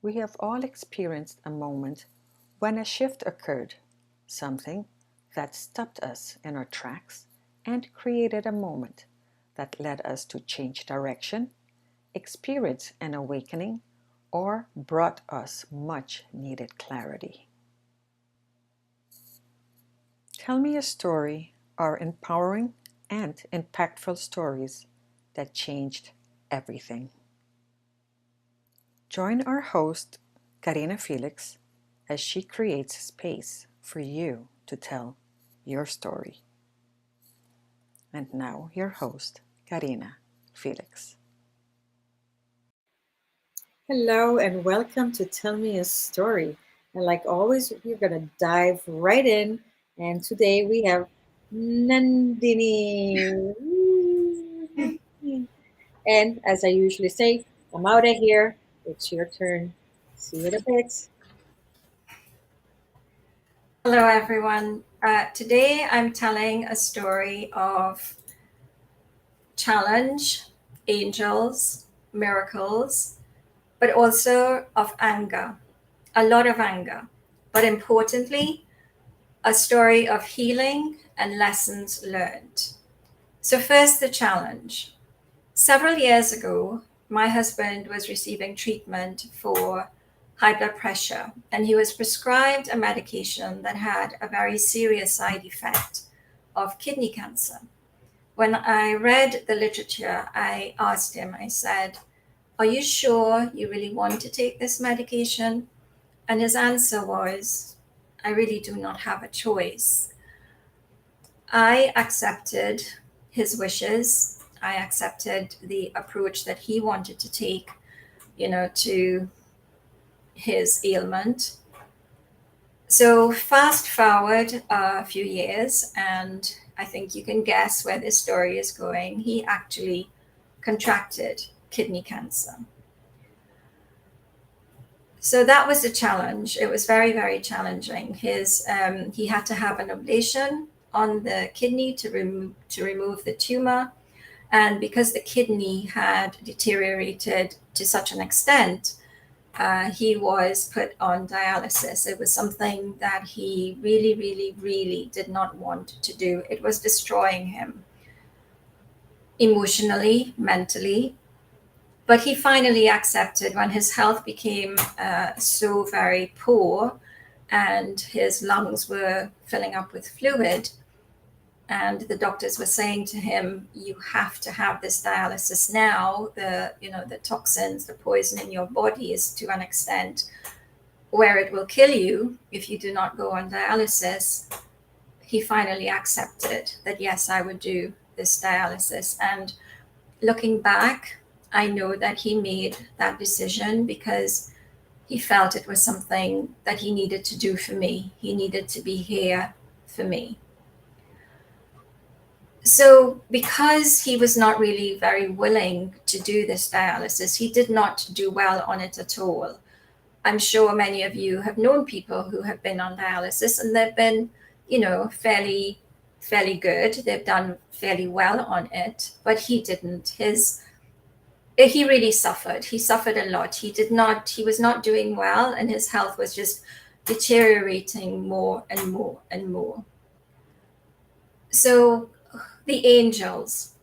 We have all experienced a moment when a shift occurred, something that stopped us in our tracks and created a moment that led us to change direction, experience an awakening, or brought us much needed clarity. Tell me a story are empowering and impactful stories that changed everything. Join our host, Karina Felix, as she creates space for you to tell your story. And now, your host, Karina Felix. Hello, and welcome to Tell Me a Story. And like always, we're going to dive right in. And today we have Nandini. And as I usually say, I'm out of here. It's your turn. See you in a bit. Hello, everyone. Today I'm telling a story of challenge, angels, miracles, but also of anger, a lot of anger. But importantly, a story of healing and lessons learned. So, first, the challenge. Several years ago, my husband was receiving treatment for high blood pressure, and he was prescribed a medication that had a very serious side effect of kidney cancer. When I read the literature, I asked him, I said, "Are you sure you really want to take this medication?" And his answer was, "I really do not have a choice." I accepted his wishes. I accepted the approach that he wanted to take, to his ailment. So fast forward a few years, and I think you can guess where this story is going. He actually contracted kidney cancer. So that was a challenge. It was very, very challenging. He had to have an ablation on the kidney to remove the tumor, and because the kidney had deteriorated to such an extent, he was put on dialysis. It was something that he really, really, really did not want to do. It was destroying him emotionally, mentally. But he finally accepted when his health became so very poor and his lungs were filling up with fluid. And the doctors were saying to him, "You have to have this dialysis now. The toxins, the poison in your body is to an extent where it will kill you if you do not go on dialysis." He finally accepted that, yes, I would do this dialysis. And looking back, I know that he made that decision because he felt it was something that he needed to do for me. He needed to be here for me. So, because he was not really very willing to do this dialysis, he did not do well on it at all. I'm sure many of you have known people who have been on dialysis, and they've been fairly good. They've done fairly well on it, but he didn't. He really suffered. He suffered a lot. He was not doing well, and his health was just deteriorating more and more and more. So the angels.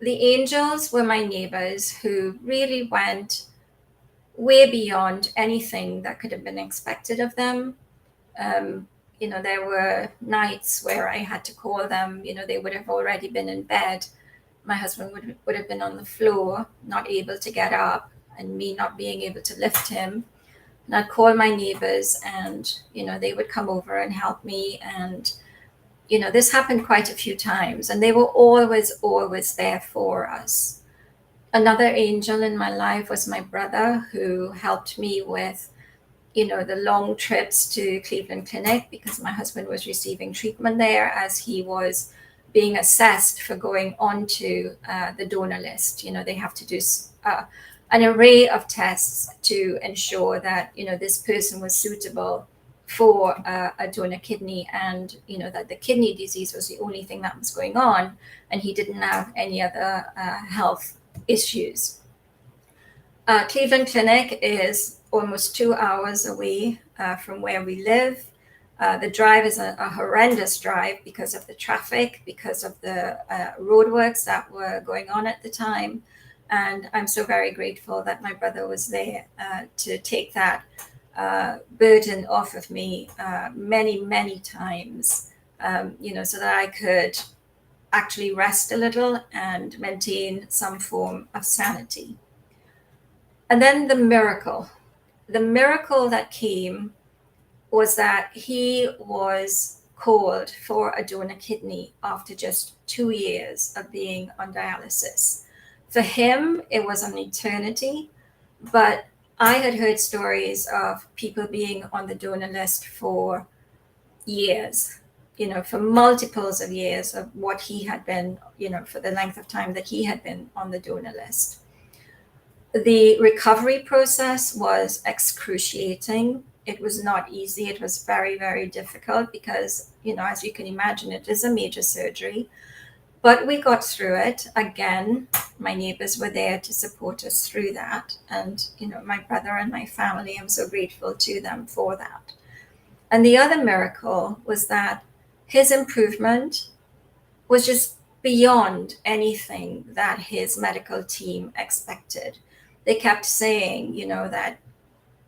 The angels were my neighbors who really went way beyond anything that could have been expected of them. Um, there were nights where I had to call them. They would have already been in bed. My husband would have been on the floor, not able to get up, and me not being able to lift him. And I'd call my neighbors, and they would come over and help me. And this happened quite a few times, and they were always there for us. Another angel in my life was my brother, who helped me with the long trips to Cleveland Clinic, because my husband was receiving treatment there as he was being assessed for going onto the donor list. They have to do an array of tests to ensure that this person was suitable for a donor kidney, and that the kidney disease was the only thing that was going on, and he didn't have any other health issues. Cleveland Clinic is almost 2 hours away from where we live. The drive is a horrendous drive because of the traffic, because of the roadworks that were going on at the time. And I'm so very grateful that my brother was there to take that burden off of me many times, so that I could actually rest a little and maintain some form of sanity. And then the miracle that came was that he was called for a donor kidney after just 2 years of being on dialysis. For him, it was an eternity, but I had heard stories of people being on the donor list for years, for multiples of years of what he had been, for the length of time that he had been on the donor list. The recovery process was excruciating. It was not easy. It was very difficult because, as you can imagine, it is a major surgery. But we got through it. Again, my neighbors were there to support us through that. And, my brother and my family, I'm so grateful to them for that. And the other miracle was that his improvement was just beyond anything that his medical team expected. They kept saying, that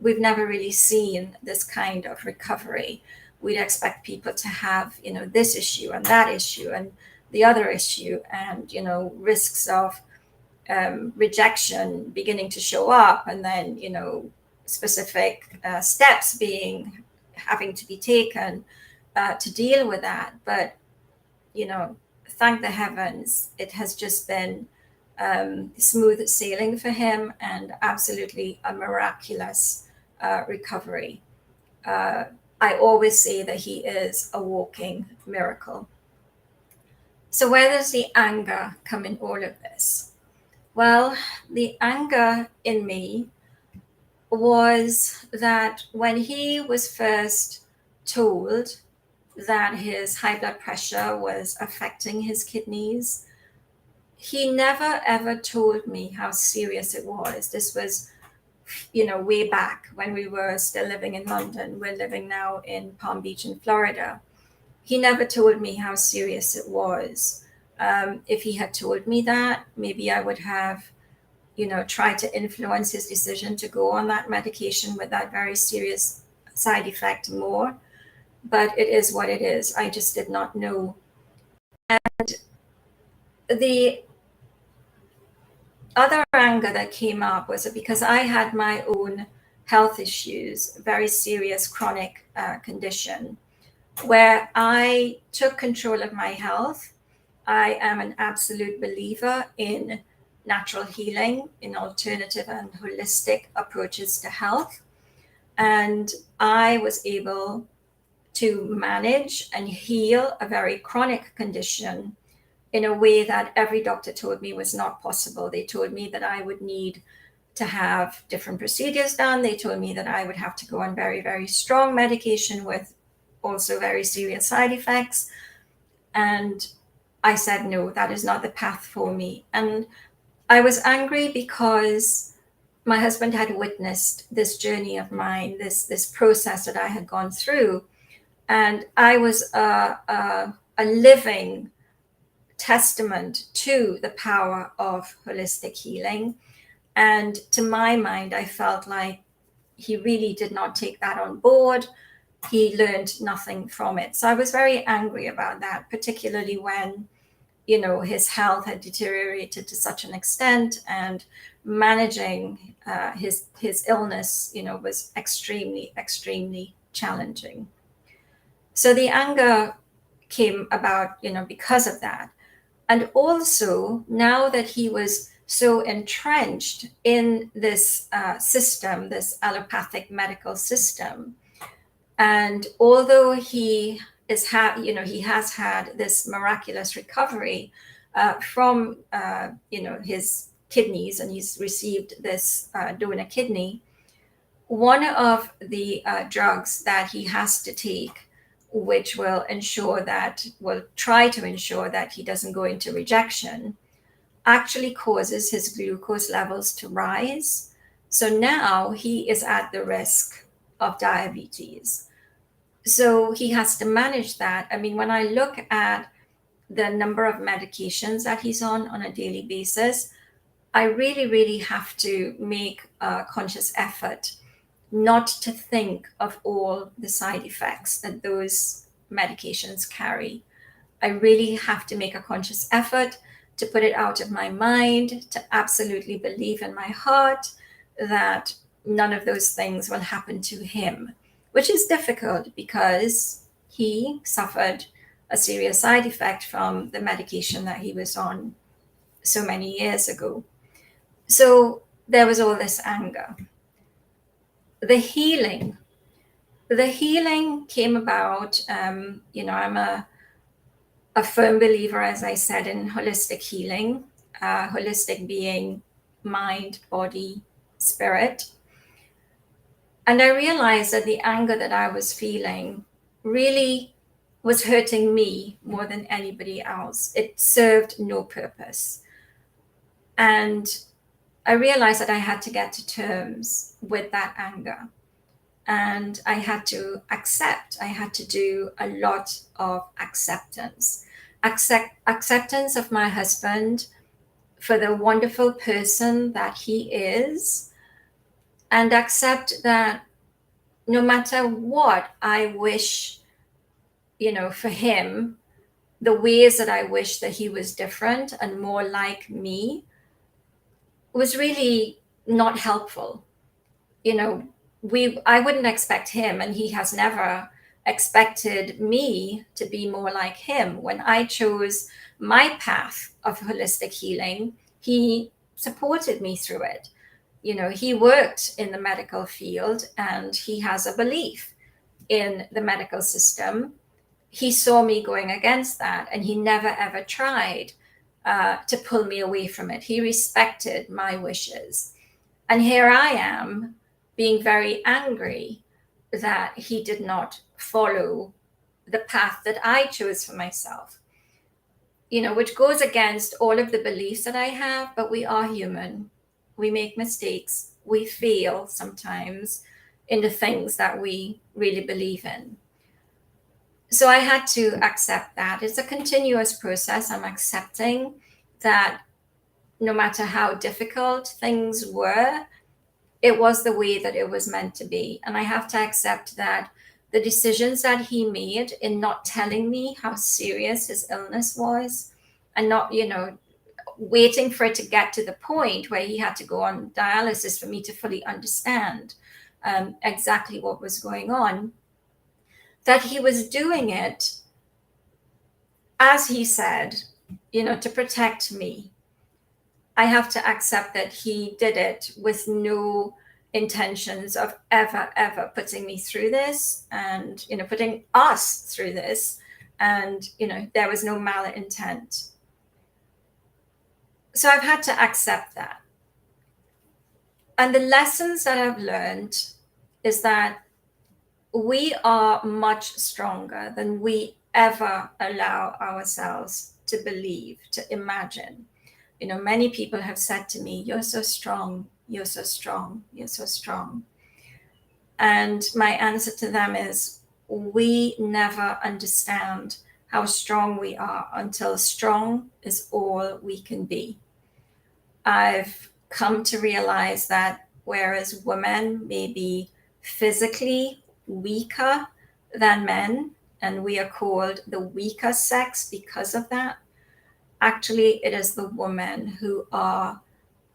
we've never really seen this kind of recovery. We'd expect people to have, this issue and that issue and the other issue, and, risks of rejection beginning to show up, and then, specific steps having to be taken to deal with that. But, thank the heavens, it has just been smooth sailing for him, and absolutely a miraculous recovery. I always say that he is a walking miracle. So where does the anger come in all of this? Well, the anger in me was that when he was first told that his high blood pressure was affecting his kidneys, he never ever told me how serious it was. This was, way back when we were still living in London. We're living now in Palm Beach in Florida. He never told me how serious it was. If he had told me that, maybe I would have, tried to influence his decision to go on that medication with that very serious side effect more. But it is what it is. I just did not know. And the other anger that came up was because I had my own health issues, very serious chronic condition, where I took control of my health. I am an absolute believer in natural healing, in alternative and holistic approaches to health. And I was able to manage and heal a very chronic condition in a way that every doctor told me was not possible. They told me that I would need to have different procedures done. They told me that I would have to go on very strong medication with also very serious side effects. And I said, no, that is not the path for me. And I was angry because my husband had witnessed this journey of mine, this process that I had gone through. And I was a living testament to the power of holistic healing. And to my mind, I felt like he really did not take that on board. He learned nothing from it. So I was very angry about that, particularly when, his health had deteriorated to such an extent, and managing his illness, was extremely, extremely challenging. So the anger came about, because of that. And also, now that he was so entrenched in this system, this allopathic medical system, and although he he has had this miraculous recovery from his kidneys, and he's received this donor kidney, one of the drugs that he has to take, which will try to ensure that he doesn't go into rejection, actually causes his glucose levels to rise. So now he is at the risk of diabetes. So he has to manage that. I mean, when I look at the number of medications that he's on a daily basis, I really, really have to make a conscious effort not to think of all the side effects that those medications carry. I really have to make a conscious effort to put it out of my mind, to absolutely believe in my heart that none of those things will happen to him, which is difficult because he suffered a serious side effect from the medication that he was on so many years ago. So there was all this anger. The healing. The healing came about, I'm a firm believer, as I said, in holistic healing, holistic being mind, body, spirit. And I realized that the anger that I was feeling really was hurting me more than anybody else. It served no purpose. And I realized that I had to get to terms with that anger. And I had to accept, I had to do a lot of acceptance. Acceptance of my husband for the wonderful person that he is, and accept that no matter what I wish, for him, the ways that I wish that he was different and more like me was really not helpful. I wouldn't expect him, and he has never expected me to be more like him. When I chose my path of holistic healing, he supported me through it. He worked in the medical field, and he has a belief in the medical system. He saw me going against that, and he never ever tried to pull me away from it. He respected my wishes. And here I am being very angry that he did not follow the path that I chose for myself, which goes against all of the beliefs that I have. But we are human. We make mistakes. We fail sometimes in the things that we really believe in. So I had to accept that. It's a continuous process. I'm accepting that no matter how difficult things were, it was the way that it was meant to be. And I have to accept that the decisions that he made in not telling me how serious his illness was, and not, waiting for it to get to the point where he had to go on dialysis for me to fully understand exactly what was going on, that he was doing it, as he said, to protect me. I have to accept that he did it with no intentions of ever putting me through this, and putting us through this, and there was no malintent. So I've had to accept that. And the lessons that I've learned is that we are much stronger than we ever allow ourselves to believe, to imagine. Many people have said to me, "You're so strong, you're so strong, you're so strong." And my answer to them is, we never understand how strong we are until strong is all we can be. I've come to realize that whereas women may be physically weaker than men, and we are called the weaker sex because of that, actually, it is the women who are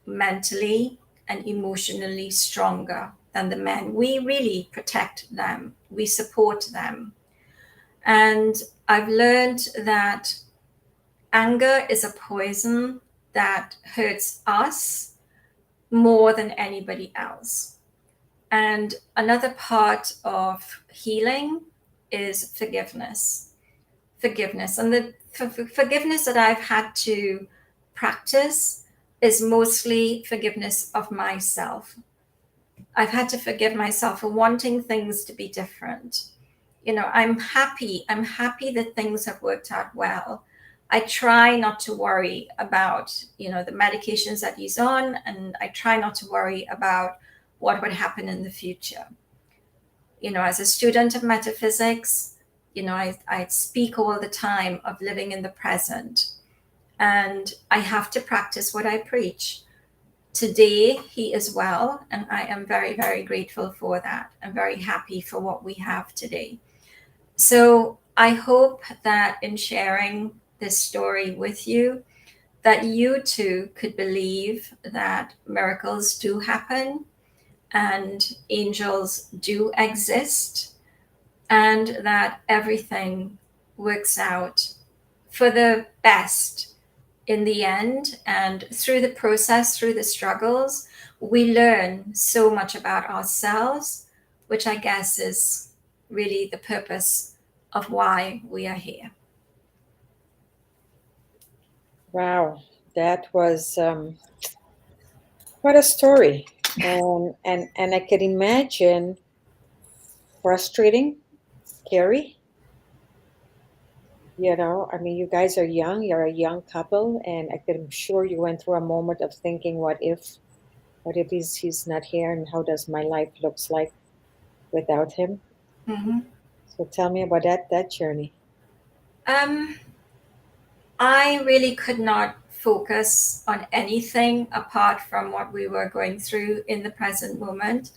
mentally and emotionally stronger than the men. We really protect them, we support them. And I've learned that anger is a poison that hurts us more than anybody else. And another part of healing is forgiveness. Forgiveness. And the forgiveness that I've had to practice is mostly forgiveness of myself. I've had to forgive myself for wanting things to be different. I'm happy. I'm happy that things have worked out well. I try not to worry about, the medications that he's on, and I try not to worry about what would happen in the future. As a student of metaphysics, I speak all the time of living in the present, and I have to practice what I preach. Today, he is well, and I am very, very grateful for that. I'm very happy for what we have today. So I hope that in sharing this story with you, that you too could believe that miracles do happen and angels do exist, and that everything works out for the best in the end. And through the process, through the struggles, we learn so much about ourselves, which I guess is really the purpose of why we are here. Wow, that was what a story. And I can imagine frustrating, scary. I mean, you guys are young, you're a young couple, and I'm sure you went through a moment of thinking, what if he's not here, and how does my life looks like without him? Mm-hmm. So tell me about that journey. Um, I really could not focus on anything apart from what we were going through in the present moment.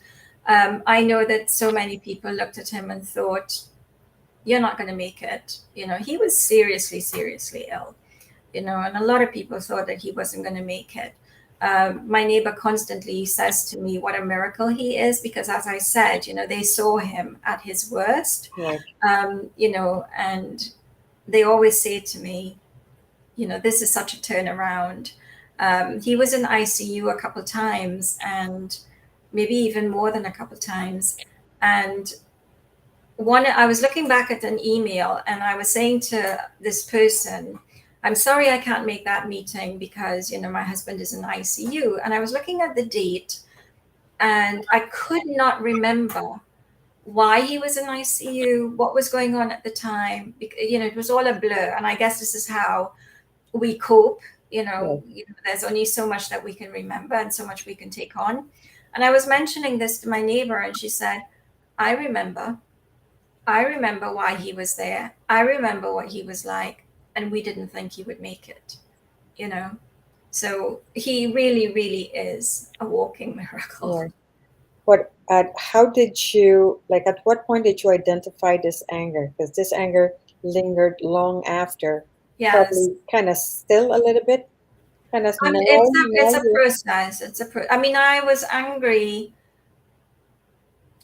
I know that so many people looked at him and thought, "You're not going to make it." He was seriously, seriously ill, and a lot of people thought that he wasn't going to make it. My neighbor constantly says to me what a miracle he is, because as I said, they saw him at his worst, Right. and they always say to me, this is such a turnaround. He was in ICU a couple times, and maybe even more than a couple times. And I was looking back at an email, and I was saying to this person, "I'm sorry I can't make that meeting because, my husband is in ICU." And I was looking at the date, and I could not remember why he was in ICU, what was going on at the time. It was all a blur. And I guess this is how we cope. Right. There's only so much that we can remember and so much we can take on. And I was mentioning this to my neighbor, and she said, "I remember. I remember why he was there. I remember what he was like, and we didn't think he would make it, you know? So he really, really is a walking miracle." Right. How did you, like, at what point did you identify this anger? Because this anger lingered long after, Yes. probably kind of still a little bit, kind of It's now, a now it's a you process. I mean, I was angry.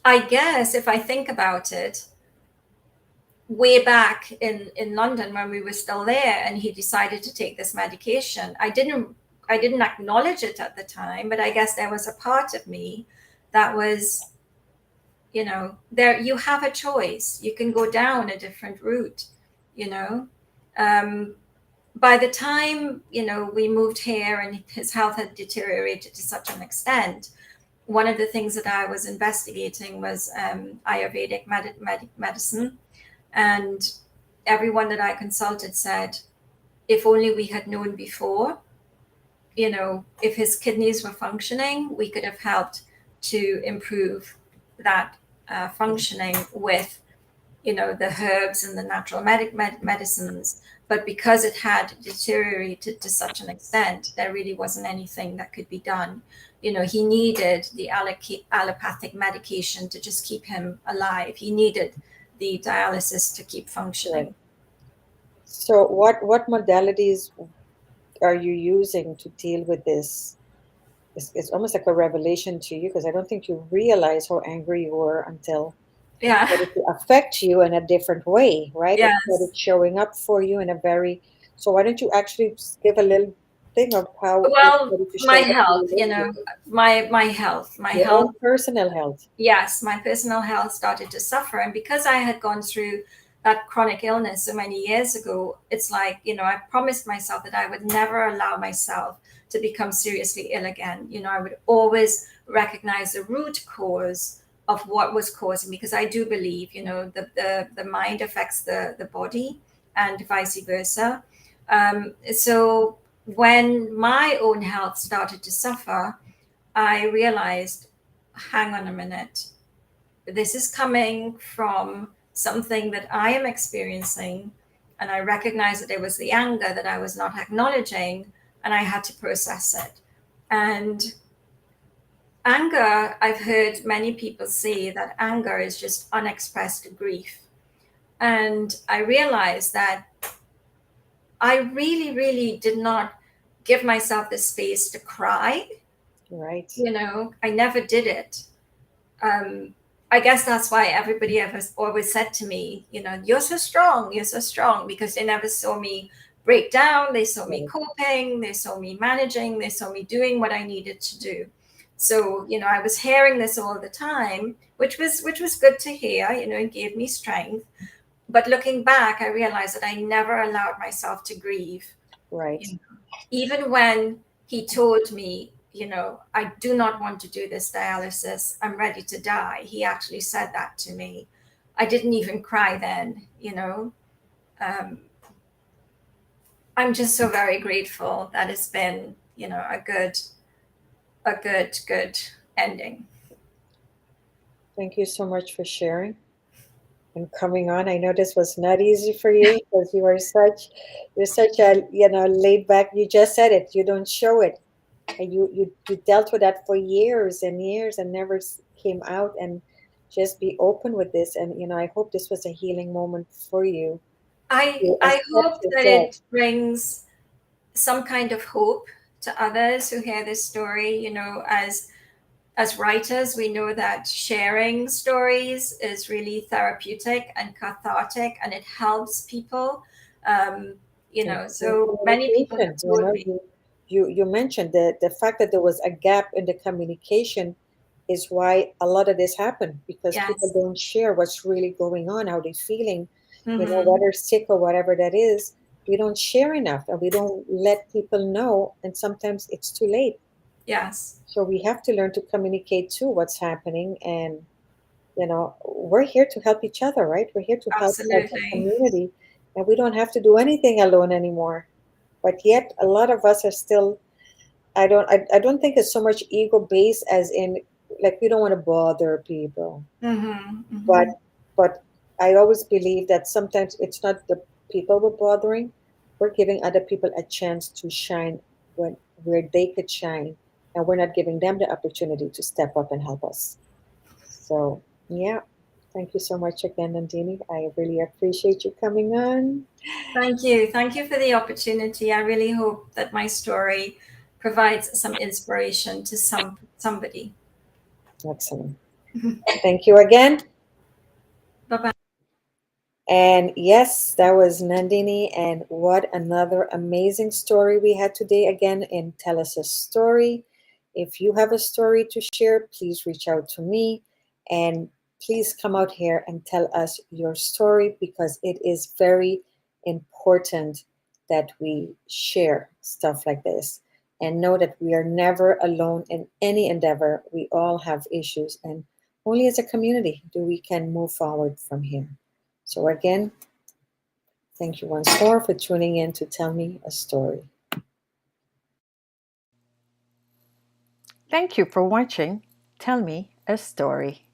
I guess if I think about it, way back in London when we were still there, and he decided to take this medication. I didn't acknowledge it at the time, but I guess there was a part of me that was, there you have a choice. You can go down a different route, you know. Um, by the time, we moved here and his health had deteriorated to such an extent, one of the things that I was investigating was Ayurvedic medicine. And everyone that I consulted said, if only we had known before, if his kidneys were functioning, we could have helped to improve that functioning with, the herbs and the natural medicines. But because it had deteriorated to such an extent, there really wasn't anything that could be done. He needed the allopathic medication to just keep him alive. He needed the dialysis to keep Right. functioning. So what modalities are you using to deal with this? It's almost like a revelation to you because I don't think you realize how angry you were until it Yeah. started to affect you in a different way, right? It started Yes. showing up for you in a very, so why don't you actually give a little thing of how it Well, started to my show up for health, you lately? my health, my Your health. own personal health. Yes, my personal health started to suffer. And because I had gone through that chronic illness so many years ago, it's like, I promised myself that I would never allow myself to become seriously ill again. I would always recognize the root cause of what was causing me, because I do believe, the mind affects the body and vice versa. So when my own health started to suffer, I realized, hang on a minute, this is coming from something that I am experiencing. And I recognized that it was the anger that I was not acknowledging, and I had to process it. And anger, I've heard many people say that anger is just unexpressed grief. And I realized that I really, really did not give myself the space to cry. Right. I never did it. um, I guess that's why everybody ever always said to me, you're so strong, because they never saw me break down. They saw me Right. coping, they saw me managing, they saw me doing what I needed to do. So, I was hearing this all the time, which was good to hear. It gave me strength. But looking back, I realized that I never allowed myself to grieve. Right. You Even when he told me, I do not want to do this dialysis, I'm ready to die, he actually said that to me. I didn't even cry then. Um, I'm just so very grateful that it's been, a good ending. Thank you so much for sharing and coming on. I know this was not easy for you because you're such a, laid back. You just said it. You don't show it. And you dealt with that for years and years and never came out and just be open with this. And I hope this was a healing moment for you I to I accept hope that yourself. it brings some kind of hope to others who hear this story. As writers, we know that sharing stories is really therapeutic and cathartic, and it helps people. Um, In so many people communication, have told me, you mentioned the fact that there was a gap in the communication is why a lot of this happened because people yes, don't share what's really going on, how they're feeling, hmm, whether sick or whatever that is. We don't share enough and we don't let people know, and sometimes it's too late. yes, So we have to learn to communicate too what's happening, and we're here to help each other, right? We're here to help as a absolutely. community, and we don't have to do anything alone anymore. But yet a lot of us are still, I don't think it's so much ego based as in, like, we don't want to bother people. Hmm, but hmm. but I always believe that sometimes it's not the people we're bothering. We're giving other people a chance to shine when where they could shine, and we're not giving them the opportunity to step up and help us. So yeah, thank you so much again, Nandini. I really appreciate you coming on. Thank you for the opportunity. I really hope that my story provides some inspiration to somebody. Excellent. Thank you again. Bye bye. And yes, that was Nandini. And what another amazing story we had today again in Tell Us a Story. If you have a story to share, please reach out to me and please come out here and tell us your story because it is very important that we share stuff like this. and know that we are never alone in any endeavor. We all have issues, and only as a community do we can move forward from here. So again, thank you once more for tuning in to Tell Me a Story. Thank you for watching Tell Me a Story.